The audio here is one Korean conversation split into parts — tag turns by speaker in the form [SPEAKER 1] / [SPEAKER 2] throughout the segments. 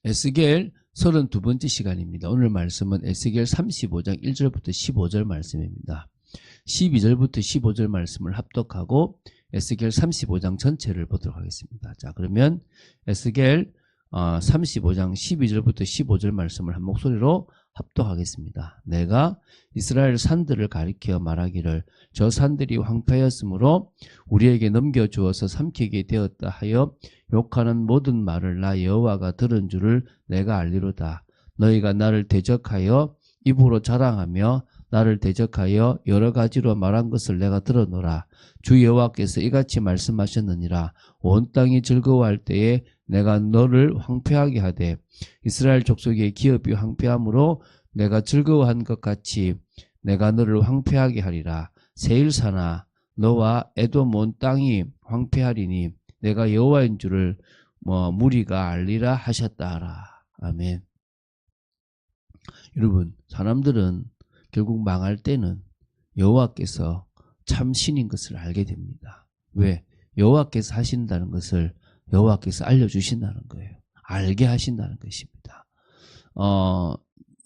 [SPEAKER 1] 에스겔 32번째 시간입니다. 오늘 말씀은 에스겔 35장 1절부터 15절 말씀입니다. 12절부터 15절 말씀을 합독하고 에스겔 35장 전체를 보도록 하겠습니다. 자, 그러면 에스겔 35장 12절부터 15절 말씀을 한 목소리로 합독하겠습니다. 내가 이스라엘 산들을 가리켜 말하기를 저 산들이 황폐하였으므로 우리에게 넘겨주어서 삼키게 되었다 하여 욕하는 모든 말을 나 여호와가 들은 줄을 내가 알리로다. 너희가 나를 대적하여 입으로 자랑하며 나를 대적하여 여러 가지로 말한 것을 내가 들어노라. 주 여호와께서 이같이 말씀하셨느니라. 온 땅이 즐거워할 때에 내가 너를 황폐하게 하되 이스라엘 족속의 기업이 황폐함으로 내가 즐거워한 것 같이 내가 너를 황폐하게 하리라. 세일산아 너와 에돔 온 땅이 황폐하리니 내가 여호와인 줄을 무리가 알리라 하셨다 하라. 아멘. 여러분, 사람들은 결국 망할 때는 여호와께서 참 신인 것을 알게 됩니다. 왜? 여호와께서 하신다는 것을 여호와께서 알려주신다는 거예요. 알게 하신다는 것입니다.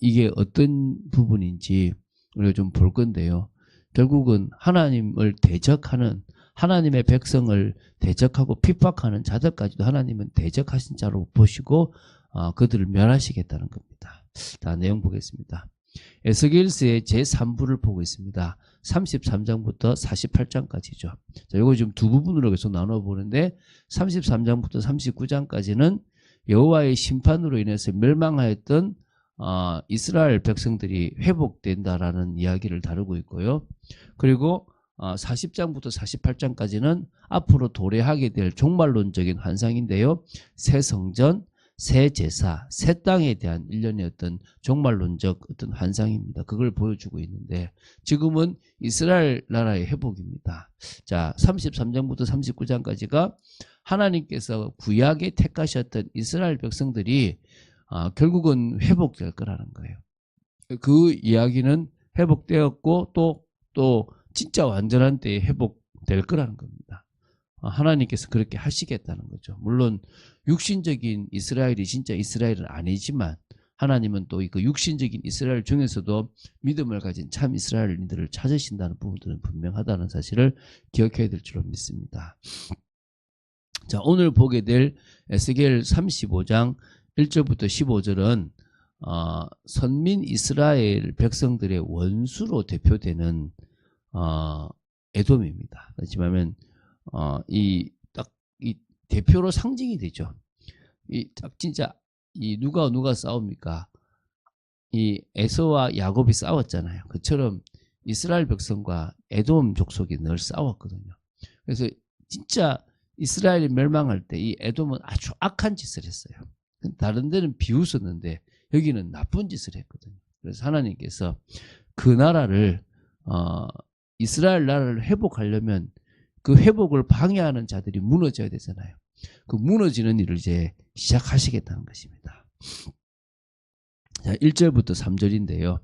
[SPEAKER 1] 이게 어떤 부분인지 우리가 좀 볼 건데요. 결국은 하나님을 대적하는, 하나님의 백성을 대적하고 핍박하는 자들까지도 하나님은 대적하신 자로 보시고 그들을 멸하시겠다는 겁니다. 자, 내용 보겠습니다. 에스겔서의 제3부를 보고 있습니다. 33장부터 48장까지죠. 자, 이거 지금 두 부분으로 계속 나눠 보는데 33장부터 39장까지는 여호와의 심판으로 인해서 멸망하였던 이스라엘 백성들이 회복된다라는 이야기를 다루고 있고요. 그리고 40장부터 48장까지는 앞으로 도래하게 될 종말론적인 환상인데요. 새 성전, 새 제사, 새 땅에 대한 일련의 어떤 종말론적 어떤 환상입니다. 그걸 보여주고 있는데 지금은 이스라엘 나라의 회복입니다. 자, 33장부터 39장까지가 하나님께서 구약에 택하셨던 이스라엘 백성들이 결국은 회복될 거라는 거예요. 그 이야기는 회복되었고 또 진짜 완전한 때에 회복될 거라는 겁니다. 하나님께서 그렇게 하시겠다는 거죠. 물론 육신적인 이스라엘이 진짜 이스라엘은 아니지만 하나님은 또 그 육신적인 이스라엘 중에서도 믿음을 가진 참 이스라엘인들을 찾으신다는 부분들은 분명하다는 사실을 기억해야 될 줄로 믿습니다. 자, 오늘 보게 될 에스겔 35장 1절부터 15절은 선민 이스라엘 백성들의 원수로 대표되는 에돔입니다. 그렇지만 이 대표로 상징이 되죠. 딱 진짜 누가 싸웁니까? 이 에서와 야곱이 싸웠잖아요. 그처럼 이스라엘 백성과 에돔 족속이 늘 싸웠거든요. 그래서 진짜 이스라엘이 멸망할 때 이 에돔은 아주 악한 짓을 했어요. 다른 데는 비웃었는데 여기는 나쁜 짓을 했거든요. 그래서 하나님께서 그 나라를 이스라엘 나라를 회복하려면 그 회복을 방해하는 자들이 무너져야 되잖아요. 그 무너지는 일을 이제 시작하시겠다는 것입니다. 자, 1절부터 3절인데요.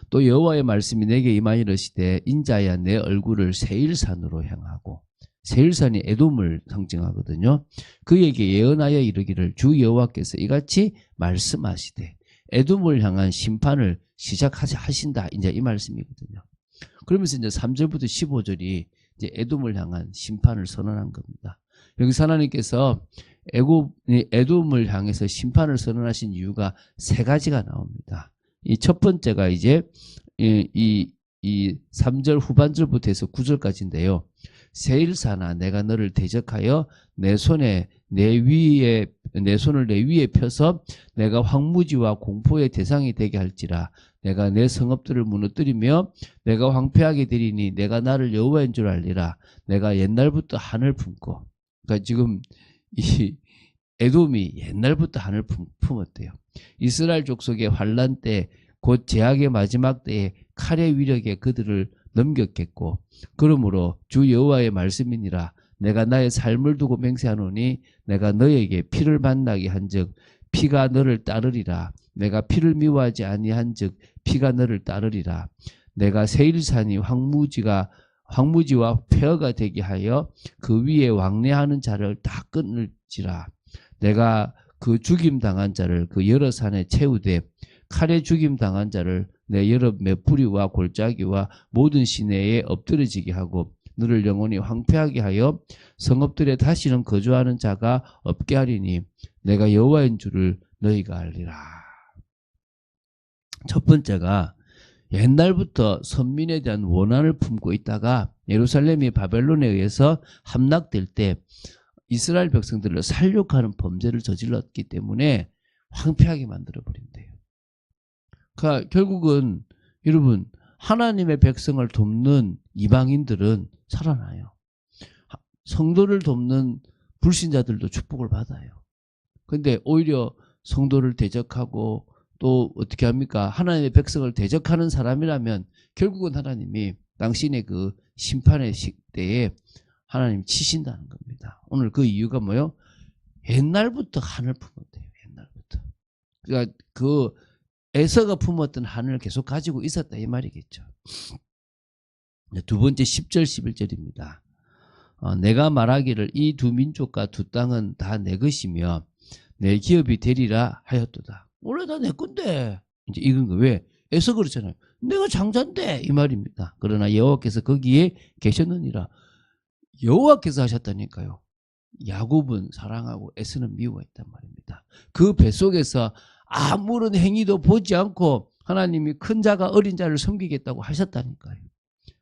[SPEAKER 1] 또 여호와의 말씀이 내게 임하니르시되 인자야 내 얼굴을 세일산으로 향하고, 세일산이 에돔을 상징하거든요. 그에게 예언하여 이르기를 주 여호와께서 이같이 말씀하시되 에돔을 향한 심판을 시작하신다. 이제 이 말씀이거든요. 그러면서 이제 3절부터 15절이 이제 에돔을 향한 심판을 선언한 겁니다. 여기서 하나님께서 에돔을 향해서 심판을 선언하신 이유가 세 가지가 나옵니다. 이 첫 번째가 이제 이 3절 후반절부터 해서 9절까지인데요. 세일산아 내가 너를 대적하여 내 손을 내 위에 펴서 내가 황무지와 공포의 대상이 되게 할지라. 내가 내 성읍들을 무너뜨리며 내가 황폐하게 되리니 내가 나를 여호와인 줄 알리라. 내가 옛날부터 한을 품고, 그러니까 지금 이 에돔이 옛날부터 한을 품었대요. 이스라엘 족속의 환란 때 곧 제약의 마지막 때에 칼의 위력에 그들을 넘겼겠고, 그러므로 주 여호와의 말씀이니라. 내가 나의 삶을 두고 맹세하노니 내가 너에게 피를 만나게 한즉 피가 너를 따르리라. 내가 피를 미워하지 아니한즉 피가 너를 따르리라. 내가 세일산이 황무지와 폐허가 되게 하여 그 위에 왕래하는 자를 다 끊을지라. 내가 그 죽임 당한 자를 그 여러 산에 채우되 칼에 죽임 당한 자를 내 여러 메뿌리와 골짜기와 모든 시내에 엎드러지게 하고 너를 영원히 황폐하게 하여 성읍들에 다시는 거주하는 자가 없게 하리니 내가 여호와인 줄을 너희가 알리라. 첫 번째가 옛날부터 선민에 대한 원한을 품고 있다가 예루살렘이 바벨론에 의해서 함락될 때 이스라엘 백성들을 살육하는 범죄를 저질렀기 때문에 황폐하게 만들어버린대요. 그러니까 결국은 여러분 하나님의 백성을 돕는 이방인들은 살아나요. 성도를 돕는 불신자들도 축복을 받아요. 근데 오히려 성도를 대적하고 또 어떻게 합니까? 하나님의 백성을 대적하는 사람이라면 결국은 하나님이 당신의 그 심판의 때에 하나님 치신다는 겁니다. 오늘 그 이유가 뭐예요? 옛날부터 한을 품었대요. 옛날부터. 그러니까 그 에서가 품었던 한을 계속 가지고 있었다 이 말이겠죠. 두 번째 10절 11절입니다. 내가 말하기를 이 두 민족과 두 땅은 다 내 것이며 내 기업이 되리라 하였도다. 원래 다 내 건데 이제 이건 거 왜? 에서 그렇잖아요. 내가 장자인데 이 말입니다. 그러나 여호와께서 거기에 계셨느니라. 여호와께서 하셨다니까요. 야곱은 사랑하고 에서는 미워했단 말입니다. 그 뱃속에서 아무런 행위도 보지 않고 하나님이 큰 자가 어린 자를 섬기겠다고 하셨다니까요.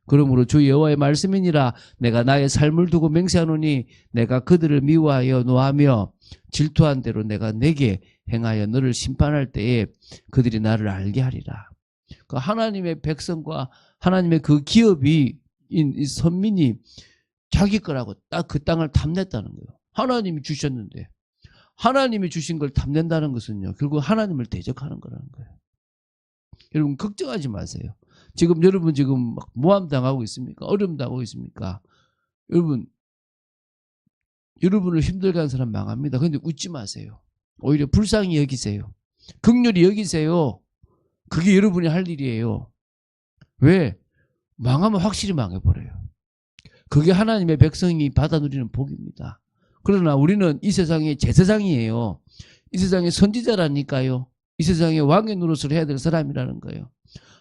[SPEAKER 1] 그러므로 주 여호와의 말씀이니라. 내가 나의 삶을 두고 맹세하노니 내가 그들을 미워하여 노하며 질투한 대로 내가 내게 행하여 너를 심판할 때에 그들이 나를 알게 하리라. 그 하나님의 백성과 하나님의 그 기업이 이 선민이 자기 거라고 딱 그 땅을 탐냈다는 거예요. 하나님이 주셨는데 하나님이 주신 걸 탐낸다는 것은요 결국 하나님을 대적하는 거라는 거예요. 여러분 걱정하지 마세요. 지금 여러분 지금 막 모함 당하고 있습니까? 어려움 당하고 있습니까? 여러분을 힘들게 하는 사람 망합니다. 그런데 웃지 마세요. 오히려 불쌍히 여기세요. 긍휼히 여기세요. 그게 여러분이 할 일이에요. 왜? 망하면 확실히 망해버려요. 그게 하나님의 백성이 받아 누리는 복입니다. 그러나 우리는 이 세상의 제사장이에요. 이 세상의 선지자라니까요. 이 세상의 왕의 노릇을 해야 될 사람이라는 거예요.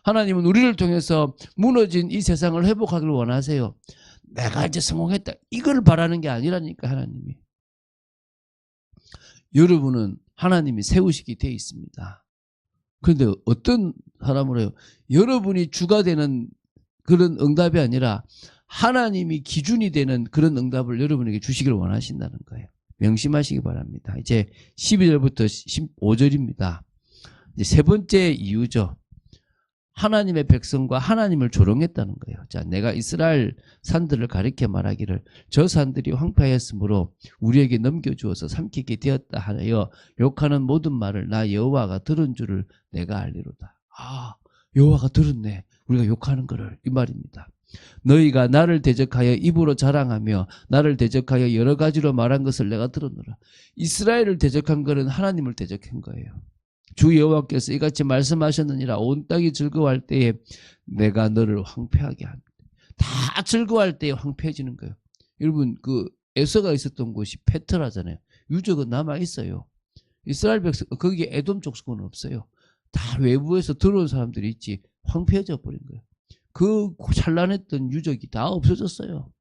[SPEAKER 1] 하나님은 우리를 통해서 무너진 이 세상을 회복하기를 원하세요. 내가 이제 성공했다. 이걸 바라는 게 아니라니까 하나님이. 여러분은 하나님이 세우시게 돼 있습니다. 그런데 어떤 사람으로 해요? 여러분이 주가 되는 그런 응답이 아니라 하나님이 기준이 되는 그런 응답을 여러분에게 주시기를 원하신다는 거예요. 명심하시기 바랍니다. 이제 12절부터 15절입니다. 이제 세 번째 이유죠. 하나님의 백성과 하나님을 조롱했다는 거예요. 자, 내가 이스라엘 산들을 가리켜 말하기를 저 산들이 황폐하였으므로 우리에게 넘겨주어서 삼키게 되었다 하여 욕하는 모든 말을 나 여호와가 들은 줄을 내가 알리로다. 아, 여호와가 들었네. 우리가 욕하는 거를 이 말입니다. 너희가 나를 대적하여 입으로 자랑하며 나를 대적하여 여러 가지로 말한 것을 내가 들었노라. 이스라엘을 대적한 것은 하나님을 대적한 거예요. 주 여호와께서 이같이 말씀하셨느니라. 온 땅이 즐거워할 때에 내가 너를 황폐하게 합니다. 다 즐거워할 때에 황폐해지는 거예요. 여러분 그 에서가 있었던 곳이 페트라잖아요. 유적은 남아 있어요. 이스라엘 백성 거기에 에돔 족속은 없어요. 다 외부에서 들어온 사람들이 있지 황폐해져 버린 거예요. 그 찬란했던 유적이 다 없어졌어요.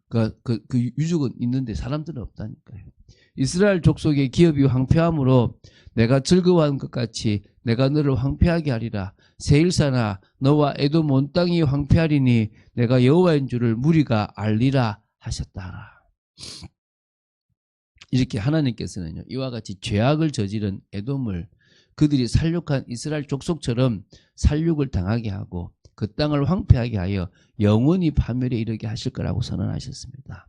[SPEAKER 1] 그 유적은 있는데 사람들은 없다니까요. 이스라엘 족속의 기업이 황폐함으로 내가 즐거워한 것 같이 내가 너를 황폐하게 하리라. 세일사나 너와 에돔 온 땅이 황폐하리니 내가 여호와인 줄을 무리가 알리라 하셨다. 이렇게 하나님께서는요 이와 같이 죄악을 저지른 에돔을 그들이 살육한 이스라엘 족속처럼 살육을 당하게 하고 그 땅을 황폐하게 하여 영원히 파멸에 이르게 하실 거라고 선언하셨습니다.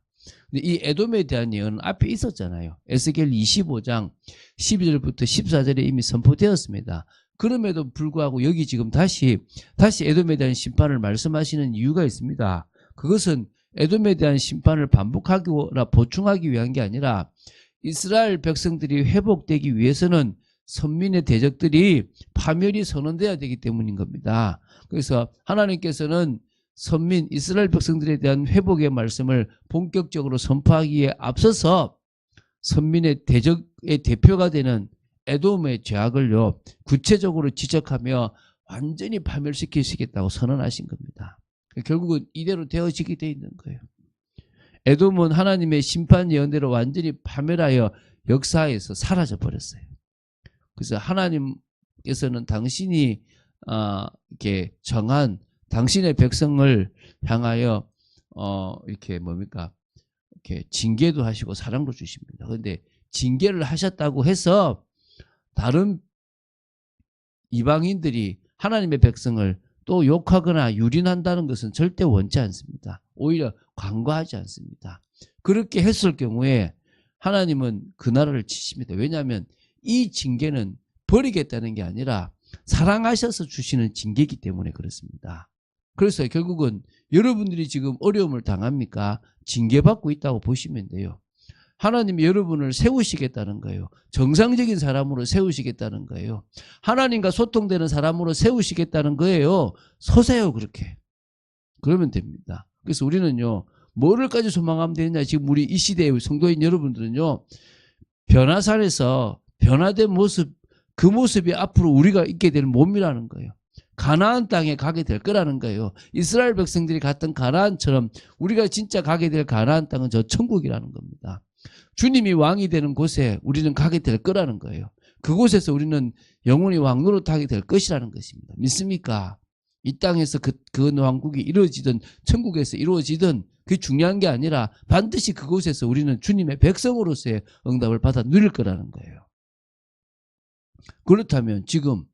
[SPEAKER 1] 근데 이 에돔에 대한 예언은 앞에 있었잖아요. 에스겔 25장 12절부터 14절에 이미 선포되었습니다. 그럼에도 불구하고 여기 지금 다시 에돔에 대한 심판을 말씀하시는 이유가 있습니다. 그것은 에돔에 대한 심판을 반복하거나 보충하기 위한 게 아니라 이스라엘 백성들이 회복되기 위해서는 선민의 대적들이 파멸이 선언돼야 되기 때문인 겁니다. 그래서 하나님께서는 선민 이스라엘 백성들에 대한 회복의 말씀을 본격적으로 선포하기에 앞서서 선민의 대적의 대표가 되는 에돔의 죄악을요 구체적으로 지적하며 완전히 파멸시키시겠다고 선언하신 겁니다. 결국은 이대로 되어지게 돼 있는 거예요. 에돔은 하나님의 심판 예언대로 완전히 파멸하여 역사에서 사라져 버렸어요. 그래서 하나님께서는 당신이 이렇게 정한 당신의 백성을 향하여 이렇게 뭡니까? 이렇게 징계도 하시고 사랑도 주십니다. 그런데 징계를 하셨다고 해서 다른 이방인들이 하나님의 백성을 또 욕하거나 유린한다는 것은 절대 원치 않습니다. 오히려 간과하지 않습니다. 그렇게 했을 경우에 하나님은 그 나라를 치십니다. 왜냐하면 이 징계는 버리겠다는 게 아니라 사랑하셔서 주시는 징계이기 때문에 그렇습니다. 그래서 결국은 여러분들이 지금 어려움을 당합니까? 징계받고 있다고 보시면 돼요. 하나님이 여러분을 세우시겠다는 거예요. 정상적인 사람으로 세우시겠다는 거예요. 하나님과 소통되는 사람으로 세우시겠다는 거예요. 서세요 그렇게. 그러면 됩니다. 그래서 우리는요. 뭐를까지 소망하면 되느냐. 지금 우리 이 시대의 성도인 여러분들은요. 변화산에서 변화된 모습, 그 모습이 앞으로 우리가 있게 될 몸이라는 거예요. 가나안 땅에 가게 될 거라는 거예요. 이스라엘 백성들이 갔던 가나안처럼 우리가 진짜 가게 될 가나안 땅은 저 천국이라는 겁니다. 주님이 왕이 되는 곳에 우리는 가게 될 거라는 거예요. 그곳에서 우리는 영원히 왕노릇하게 될 것이라는 것입니다. 믿습니까? 이 땅에서 그 왕국이 이루어지든 천국에서 이루어지든 그게 중요한 게 아니라 반드시 그곳에서 우리는 주님의 백성으로서의 응답을 받아 누릴 거라는 거예요. 그렇다면 지금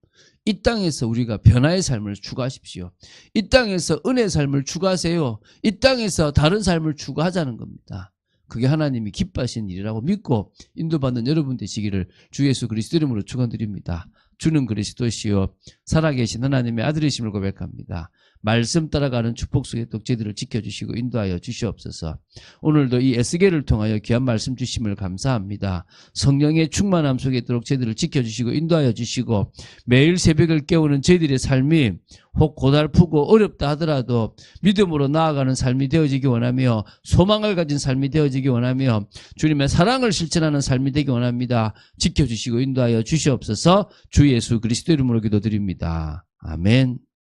[SPEAKER 1] 이 땅에서 우리가 변화의 삶을 추구하십시오. 이 땅에서 은혜의 삶을 추구하세요. 이 땅에서 다른 삶을 추구하자는 겁니다. 그게 하나님이 기뻐하시는 일이라고 믿고 인도받는 여러분 되시기를 주 예수 그리스도 이름으로 축원드립니다. 주는 그리스도시요 살아계신 하나님의 아들이심을 고백합니다. 말씀 따라가는 축복 속의 독재들을 지켜주시고 인도하여 주시옵소서. 오늘도 이 에스겔을 통하여 귀한 말씀 주심을 감사합니다. 성령의 충만함 속에 있도록 저희들을 지켜주시고 인도하여 주시고 매일 새벽을 깨우는 저희들의 삶이 혹 고달프고 어렵다 하더라도 믿음으로 나아가는 삶이 되어지기 원하며 소망을 가진 삶이 되어지기 원하며 주님의 사랑을 실천하는 삶이 되기 원합니다. 지켜주시고 인도하여 주시옵소서. 주 예수 그리스도 이름으로 기도드립니다. 아멘.